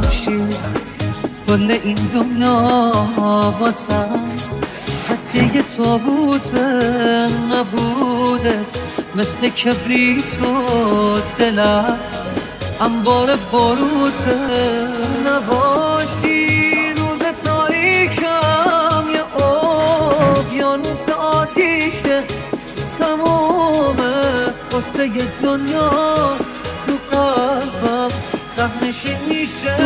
باشی کل این دنیا واسم حتی یه تابوت نبودت مثل کبریت و دلم انبار باروت نباشی روز تاریکم یه اقیانوس آتیشه تمومه واسه یه دنیا تو قلبم تهنشین میشه